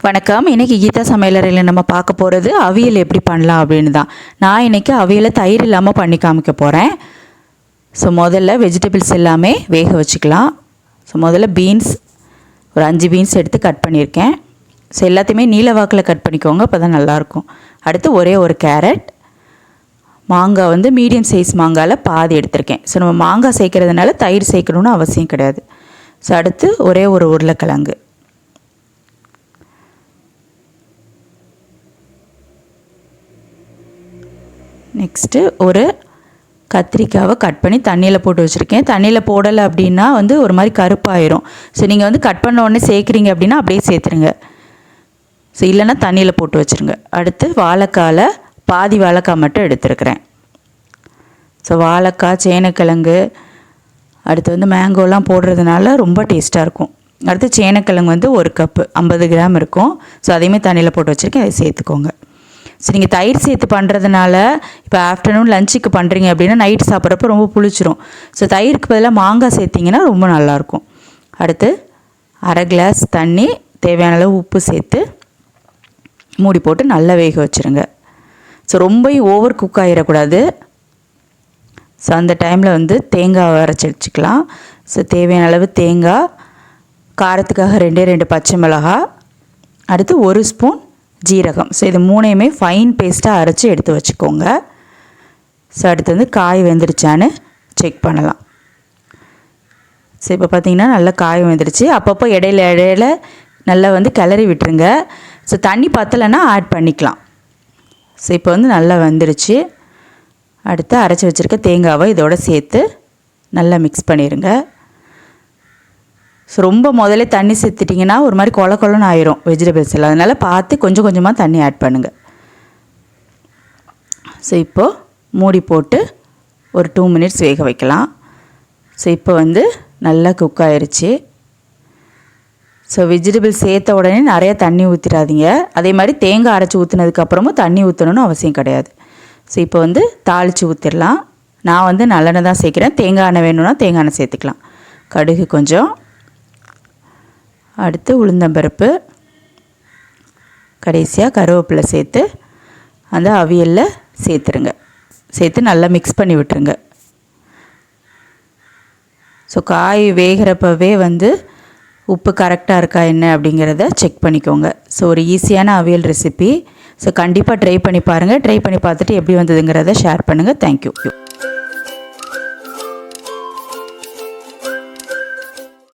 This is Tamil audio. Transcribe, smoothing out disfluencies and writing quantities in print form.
வணக்கம். இன்றைக்கி கீதா சமையலறையில் நம்ம பார்க்க போகிறது அவியல் எப்படி பண்ணலாம் அப்படின்னு தான். நான் இன்றைக்கி அவியலை தயிர் இல்லாமல் பண்ணி காமிக்க போகிறேன். ஸோ முதல்ல வெஜிடபிள்ஸ் எல்லாமே வேக வச்சுக்கலாம். ஸோ முதல்ல பீன்ஸ் ஒரு 5 பீன்ஸ் எடுத்து கட் பண்ணியிருக்கேன். ஸோ எல்லாத்தையுமே நீல வாக்கில் கட் பண்ணிக்கோங்க, அப்போ தான் நல்லாயிருக்கும். அடுத்து ஒரே ஒரு கேரட், மாங்காய் வந்து மீடியம் சைஸ் மாங்காயில் பாதி எடுத்திருக்கேன். ஸோ நம்ம மாங்காய் சேர்க்கறதுனால தயிர் சேர்க்கணுன்னு அவசியம் கிடையாது. ஸோ அடுத்து ஒரே ஒரு உருளைக்கிழங்கு, நெக்ஸ்ட்டு ஒரு கத்திரிக்காவை கட் பண்ணி தண்ணியில் போட்டு வச்சுருக்கேன். தண்ணியில் போடலை அப்படின்னா வந்து ஒரு மாதிரி கருப்பாயிரும். ஸோ நீங்கள் வந்து கட் பண்ண உடனே சேர்க்குறீங்க அப்படின்னா அப்படியே சேர்த்துருங்க. ஸோ இல்லைன்னா தண்ணியில் போட்டு வச்சுருங்க. அடுத்து வாழைக்காயில் பாதி வாழைக்காய் மட்டும் எடுத்துருக்கிறேன். ஸோ வாழைக்காய், சேனைக்கிழங்கு, அடுத்து வந்து மேங்கோலாம் போடுறதுனால ரொம்ப டேஸ்ட்டாக இருக்கும். அடுத்து சேனைக்கிழங்கு வந்து 1 கப்பு 50 கிராம் இருக்கும். ஸோ அதையுமே தண்ணியில் போட்டு வச்சுருக்கேன், அதை சேர்த்துக்கோங்க. ஸோ நீங்கள் தயிர் சேர்த்து பண்ணுறதுனால இப்போ ஆஃப்டர்நூன் லஞ்சுக்கு பண்ணுறீங்க அப்படின்னா நைட் சாப்பிட்றப்ப ரொம்ப புளிச்சிரும். ஸோ தயிருக்கு பதிலாக மாங்காய் சேர்த்திங்கன்னா ரொம்ப நல்லாயிருக்கும். அடுத்து அரை கிளாஸ் தண்ணி, தேவையான அளவு உப்பு சேர்த்து மூடி போட்டு நல்லா வேக வச்சுருங்க. ஸோ ரொம்ப ஓவர் குக் ஆகிடக்கூடாது. ஸோ அந்த டைமில் வந்து தேங்காய் அரைச்சி வச்சுக்கலாம். ஸோ தேவையான அளவு தேங்காய், காரத்துக்காக 2 பச்சை மிளகாய், அடுத்து 1 ஸ்பூன் ஜீரகம். ஸோ இது 3ஐயுமே ஃபைன் பேஸ்ட்டாக அரைச்சி எடுத்து வச்சுக்கோங்க. ஸோ அடுத்து வந்து காய் வெந்துருச்சான்னு செக் பண்ணலாம். ஸோ இப்போ பார்த்திங்கன்னா நல்லா காய் வெந்துருச்சு. அப்பப்போ இடையில நல்லா வந்து கிளறி விட்டுருங்க. ஸோ தண்ணி பத்தலைன்னா ஆட் பண்ணிக்கலாம். ஸோ இப்போ வந்து நல்லா வெந்துருச்சு. அடுத்து அரைச்சி வச்சுருக்க தேங்காவை இதோட சேர்த்து நல்லா மிக்ஸ் பண்ணிடுங்க. ஸோ ரொம்ப முதல்ல தண்ணி சேர்த்துட்டிங்கன்னா ஒரு மாதிரி கொலன்னு ஆயிரும் வெஜிடபிள்ஸ் எல்லாம். அதனால் பார்த்து கொஞ்சம் கொஞ்சமாக தண்ணி ஆட் பண்ணுங்கள். ஸோ இப்போது மூடி போட்டு ஒரு 2 மினிட்ஸ் வேக வைக்கலாம். ஸோ இப்போ வந்து நல்லா குக் ஆயிடுச்சு. ஸோ வெஜிடபிள்ஸ் சேர்த்த உடனே நிறையா தண்ணி ஊற்றிடாதீங்க. அதே மாதிரி தேங்காய் அரைச்சி ஊற்றுனதுக்கப்புறமும் தண்ணி ஊற்றணுன்னு அவசியம் கிடையாது. ஸோ இப்போ வந்து தாளித்து ஊற்றிடலாம். நான் வந்து நல்லெண்ணெய் தான் சேர்க்குறேன். தேங்காய் எண்ணெய் வேணும்னா தேங்காய் எண்ணெய் சேர்த்துக்கலாம். கடுகு கொஞ்சம், அடுத்து உளுந்தம்பருப்பு, கடைசியாக கருவேப்பிலை சேர்த்து அந்த அவியலில் சேர்த்துருங்க. சேர்த்து நல்லா மிக்ஸ் பண்ணி விட்டுருங்க. ஸோ காய் வேகிறப்பவே வந்து உப்பு கரெக்டாக இருக்கா என்ன அப்படிங்கிறத செக் பண்ணிக்கோங்க. ஸோ ஒரு ஈஸியான அவியல் ரெசிபி. ஸோ கண்டிப்பாக ட்ரை பண்ணி பாருங்கள். ட்ரை பண்ணி பார்த்துட்டு எப்படி வந்ததுங்கிறத ஷேர் பண்ணுங்கள். தேங்க்யூ.